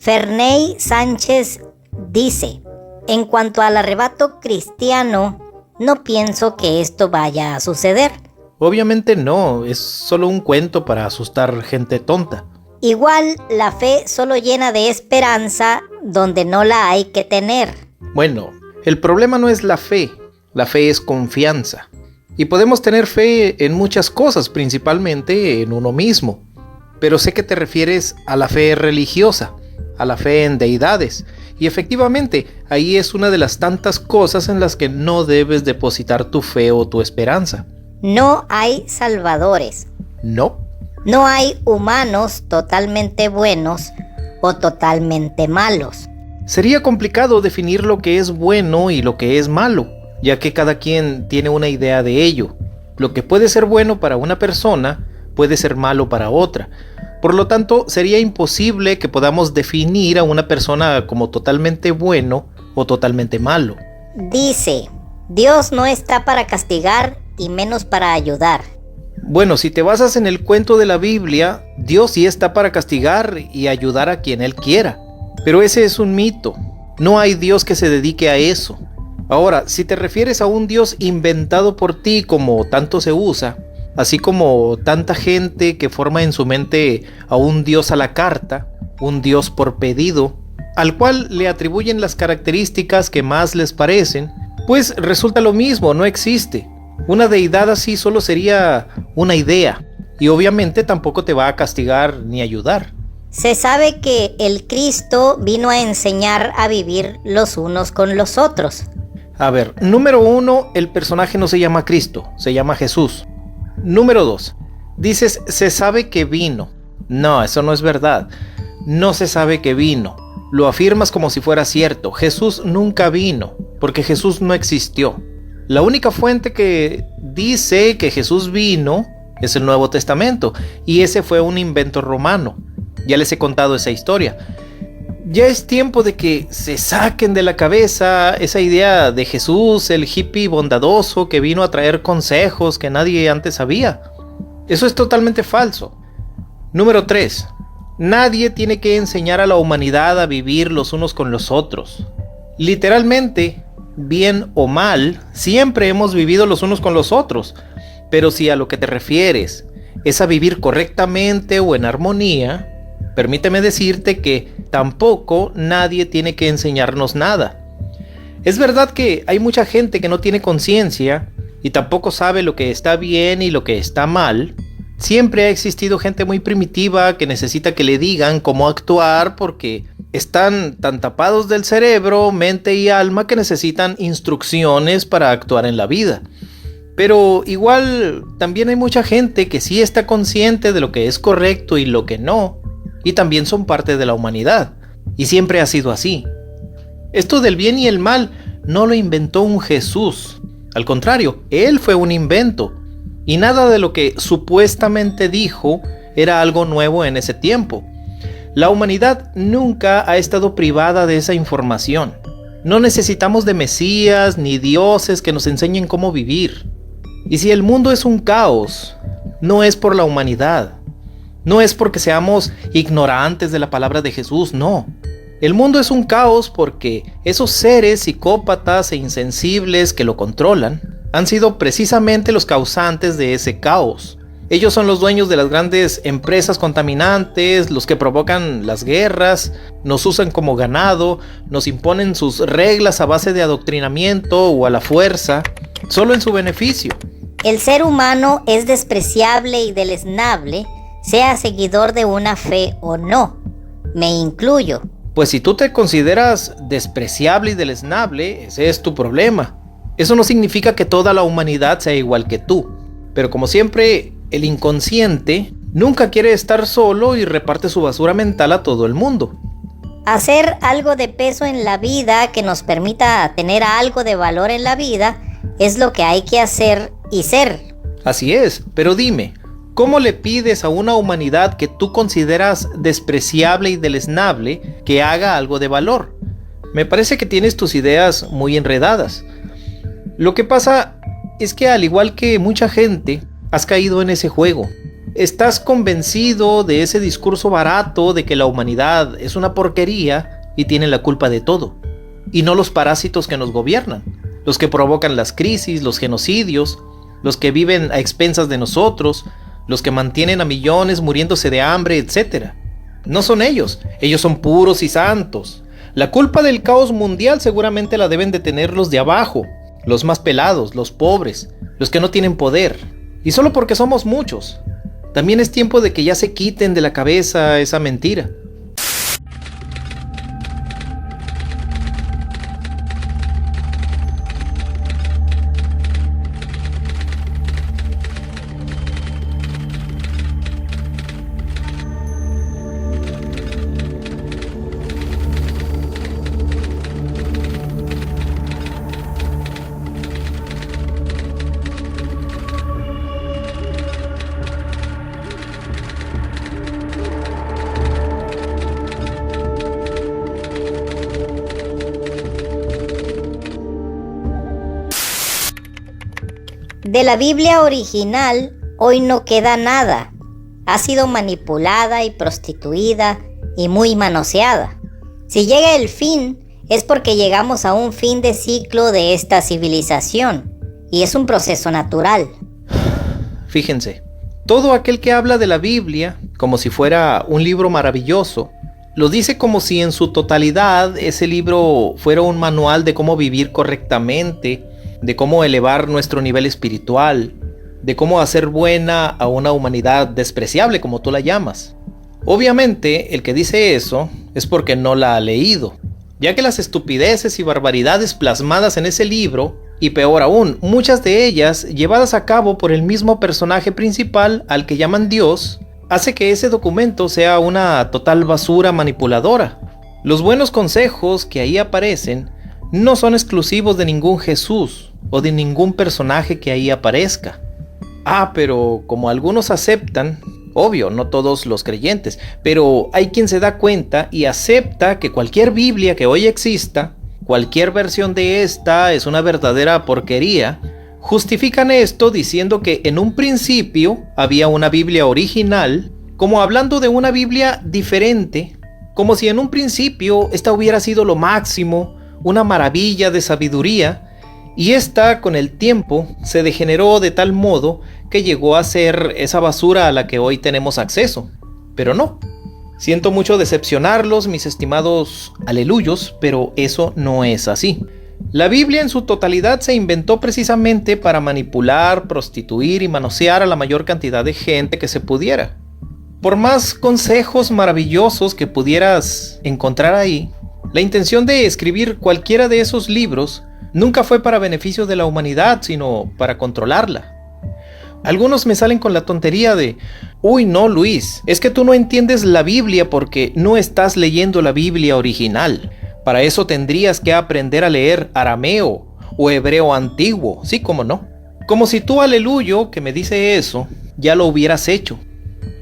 Ferney Sánchez dice: en cuanto al arrebato cristiano, no pienso que esto vaya a suceder. Obviamente no, es solo un cuento para asustar gente tonta. Igual la fe solo llena de esperanza donde no la hay que tener. Bueno, el problema no es la fe es confianza. Y podemos tener fe en muchas cosas, principalmente en uno mismo. Pero sé que te refieres a la fe religiosa, a la fe en deidades. Y efectivamente, ahí es una de las tantas cosas en las que no debes depositar tu fe o tu esperanza. No hay salvadores. No. No hay humanos totalmente buenos o totalmente malos. Sería complicado definir lo que es bueno y lo que es malo, ya que cada quien tiene una idea de ello. Lo que puede ser bueno para una persona puede ser malo para otra. Por lo tanto, sería imposible que podamos definir a una persona como totalmente bueno o totalmente malo. Dice: Dios no está para castigar y menos para ayudar. Bueno, si te basas en el cuento de la Biblia, Dios sí está para castigar y ayudar a quien Él quiera. Pero ese es un mito. No hay Dios que se dedique a eso. Ahora, si te refieres a un Dios inventado por ti como tanto se usa, así como tanta gente que forma en su mente a un Dios a la carta, un Dios por pedido, al cual le atribuyen las características que más les parecen, pues resulta lo mismo, no existe. Una deidad así solo sería una idea, y obviamente tampoco te va a castigar ni ayudar. Se sabe que el Cristo vino a enseñar a vivir los unos con los otros. A ver, número 1, el personaje no se llama Cristo, se llama Jesús. Número 2, dices, se sabe que vino. No, eso no es verdad. No se sabe que vino. Lo afirmas como si fuera cierto. Jesús nunca vino, porque Jesús no existió. La única fuente que dice que Jesús vino es el Nuevo Testamento, y ese fue un invento romano. Ya les he contado esa historia. Ya es tiempo de que se saquen de la cabeza esa idea de Jesús, el hippie bondadoso que vino a traer consejos que nadie antes sabía. Eso es totalmente falso. Número 3. Nadie tiene que enseñar a la humanidad a vivir los unos con los otros. Literalmente, bien o mal, siempre hemos vivido los unos con los otros. Pero si a lo que te refieres es a vivir correctamente o en armonía, permíteme decirte que tampoco nadie tiene que enseñarnos nada. Es verdad que hay mucha gente que no tiene conciencia y tampoco sabe lo que está bien y lo que está mal. Siempre ha existido gente muy primitiva que necesita que le digan cómo actuar porque están tan tapados del cerebro, mente y alma que necesitan instrucciones para actuar en la vida. Pero igual también hay mucha gente que sí está consciente de lo que es correcto y lo que no, y también son parte de la humanidad, y siempre ha sido así. Esto del bien y el mal no lo inventó un Jesús, al contrario, él fue un invento, y nada de lo que supuestamente dijo era algo nuevo en ese tiempo. La humanidad nunca ha estado privada de esa información. No necesitamos de mesías ni dioses que nos enseñen cómo vivir. Y si el mundo es un caos, no es por la humanidad. No es porque seamos ignorantes de la palabra de Jesús, no. El mundo es un caos porque esos seres psicópatas e insensibles que lo controlan han sido precisamente los causantes de ese caos. Ellos son los dueños de las grandes empresas contaminantes, los que provocan las guerras, nos usan como ganado, nos imponen sus reglas a base de adoctrinamiento o a la fuerza, solo en su beneficio. El ser humano es despreciable y deleznable, sea seguidor de una fe o no. Me incluyo. Pues si tú te consideras despreciable y deleznable, ese es tu problema. Eso no significa que toda la humanidad sea igual que tú. Pero como siempre, el inconsciente nunca quiere estar solo y reparte su basura mental a todo el mundo. Hacer algo de peso en la vida que nos permita tener algo de valor en la vida es lo que hay que hacer y ser. Así es, pero dime, ¿cómo le pides a una humanidad que tú consideras despreciable y deleznable que haga algo de valor? Me parece que tienes tus ideas muy enredadas. Lo que pasa es que al igual que mucha gente, has caído en ese juego. estás convencido de ese discurso barato de que la humanidad es una porquería y tiene la culpa de todo, y no los parásitos que nos gobiernan, los que provocan las crisis, los genocidios, los que viven a expensas de nosotros, los que mantienen a millones muriéndose de hambre, etc. No son ellos, ellos son puros y santos. La culpa del caos mundial seguramente la deben de tener los de abajo, los más pelados, los pobres, los que no tienen poder, y solo porque somos muchos. También es tiempo de que ya se quiten de la cabeza esa mentira. De la Biblia original, hoy no queda nada. Ha sido manipulada y prostituida y muy manoseada. Si llega el fin, es porque llegamos a un fin de ciclo de esta civilización, y es un proceso natural. Fíjense, todo aquel que habla de la Biblia como si fuera un libro maravilloso, lo dice como si en su totalidad ese libro fuera un manual de cómo vivir correctamente, de cómo elevar nuestro nivel espiritual, de cómo hacer buena a una humanidad despreciable, como tú la llamas. Obviamente, el que dice eso es porque no la ha leído, ya que las estupideces y barbaridades plasmadas en ese libro, y peor aún, muchas de ellas llevadas a cabo por el mismo personaje principal al que llaman Dios, hace que ese documento sea una total basura manipuladora. Los buenos consejos que ahí aparecen no son exclusivos de ningún Jesús o de ningún personaje que ahí aparezca. Pero como algunos aceptan, obvio, no todos los creyentes, pero hay quien se da cuenta y acepta que cualquier Biblia que hoy exista, cualquier versión de esta es una verdadera porquería, justifican esto diciendo que en un principio había una Biblia original, como hablando de una Biblia diferente, como si en un principio esta hubiera sido lo máximo, una maravilla de sabiduría, y esta con el tiempo se degeneró de tal modo que llegó a ser esa basura a la que hoy tenemos acceso. Pero no, siento mucho decepcionarlos, mis estimados aleluyos, pero eso no es así. La Biblia en su totalidad se inventó precisamente para manipular, prostituir y manosear a la mayor cantidad de gente que se pudiera. Por más consejos maravillosos que pudieras encontrar ahí, la intención de escribir cualquiera de esos libros nunca fue para beneficio de la humanidad, sino para controlarla. Algunos me salen con la tontería de: uy, no, Luis, es que tú no entiendes la Biblia porque no estás leyendo la Biblia original. Para eso tendrías que aprender a leer arameo o hebreo antiguo, sí, cómo no. Como si tú, aleluyo, que me dice eso, ya lo hubieras hecho.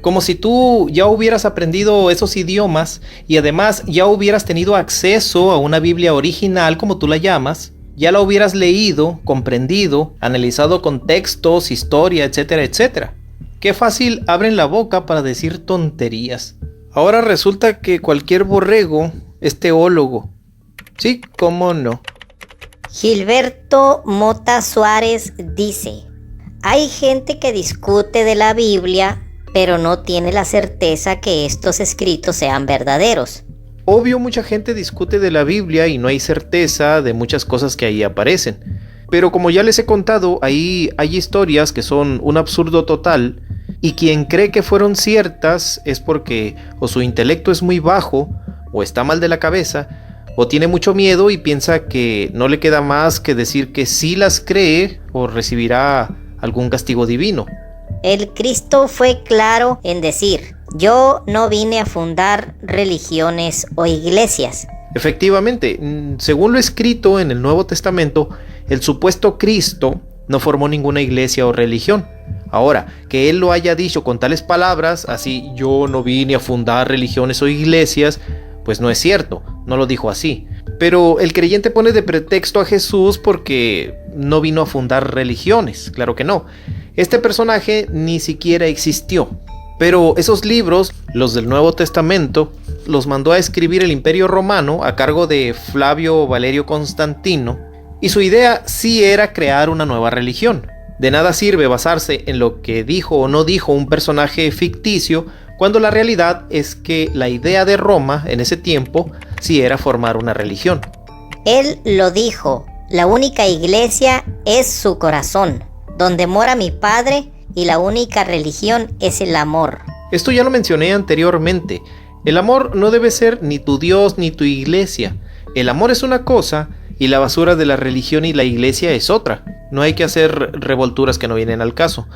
Como si tú ya hubieras aprendido esos idiomas y además ya hubieras tenido acceso a una Biblia original, como tú la llamas, ya la hubieras leído, comprendido, analizado contextos, historia, etcétera, etcétera. Qué fácil abren la boca para decir tonterías. Ahora resulta que cualquier borrego es teólogo. Sí, cómo no. Gilberto Mota Suárez dice: hay gente que discute de la Biblia, pero no tiene la certeza que estos escritos sean verdaderos. Obvio, mucha gente discute de la Biblia y no hay certeza de muchas cosas que ahí aparecen. Pero como ya les he contado, ahí hay historias que son un absurdo total, y quien cree que fueron ciertas es porque o su intelecto es muy bajo, o está mal de la cabeza, o tiene mucho miedo y piensa que no le queda más que decir que sí las cree o recibirá algún castigo divino. El Cristo fue claro en decir: yo no vine a fundar religiones o iglesias. Efectivamente, según lo escrito en el Nuevo Testamento, el supuesto Cristo no formó ninguna iglesia o religión. Ahora, que él lo haya dicho con tales palabras, así: yo no vine a fundar religiones o iglesias, pues no es cierto, no lo dijo así. Pero el creyente pone de pretexto a Jesús porque no vino a fundar religiones, claro que no. Este personaje ni siquiera existió. Pero esos libros, los del Nuevo Testamento, los mandó a escribir el Imperio Romano a cargo de Flavio Valerio Constantino, y su idea sí era crear una nueva religión. De nada sirve basarse en lo que dijo o no dijo un personaje ficticio, cuando la realidad es que la idea de Roma en ese tiempo sí era formar una religión. Él lo dijo, la única iglesia es su corazón, donde mora mi Padre, y la única religión es el amor. Esto ya lo mencioné anteriormente. El amor no debe ser ni tu Dios ni tu iglesia. El amor es una cosa y la basura de la religión y la iglesia es otra. No hay que hacer revolturas que no vienen al caso.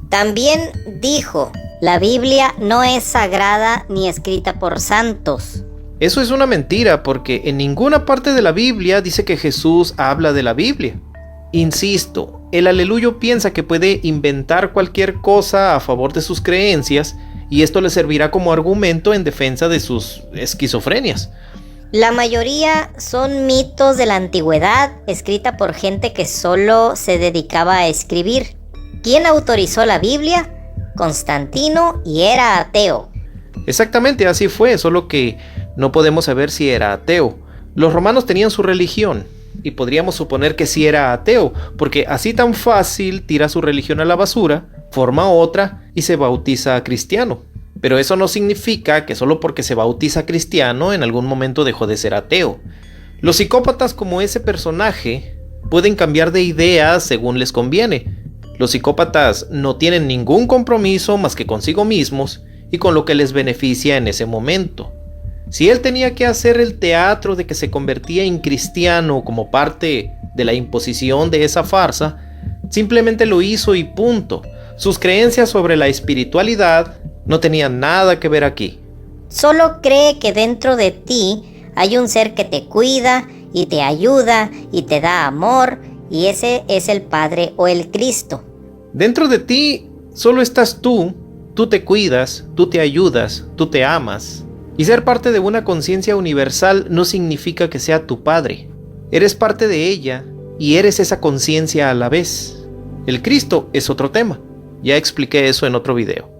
También dijo, la Biblia no es sagrada ni escrita por santos. Eso es una mentira, porque en ninguna parte de la Biblia dice que Jesús habla de la Biblia. Insisto, el aleluyo piensa que puede inventar cualquier cosa a favor de sus creencias, y esto le servirá como argumento en defensa de sus esquizofrenias. La mayoría son mitos de la antigüedad, escrita por gente que solo se dedicaba a escribir. ¿Quién autorizó la Biblia? Constantino, y era ateo. Exactamente, así fue, solo que no podemos saber si era ateo. Los romanos tenían su religión, y podríamos suponer que sí era ateo, porque así tan fácil tira su religión a la basura, forma otra y se bautiza cristiano. Pero eso no significa que solo porque se bautiza cristiano en algún momento dejó de ser ateo. Los psicópatas como ese personaje pueden cambiar de idea según les conviene. Los psicópatas no tienen ningún compromiso más que consigo mismos y con lo que les beneficia en ese momento. Si él tenía que hacer el teatro de que se convertía en cristiano como parte de la imposición de esa farsa, simplemente lo hizo y punto. Sus creencias sobre la espiritualidad no tenían nada que ver aquí. Solo cree que dentro de ti hay un ser que te cuida y te ayuda y te da amor, y ese es el Padre o el Cristo. Dentro de ti solo estás tú te cuidas, tú te ayudas, tú te amas. Y ser parte de una conciencia universal no significa que sea tu padre. Eres parte de ella y eres esa conciencia a la vez. El Cristo es otro tema. Ya expliqué eso en otro video.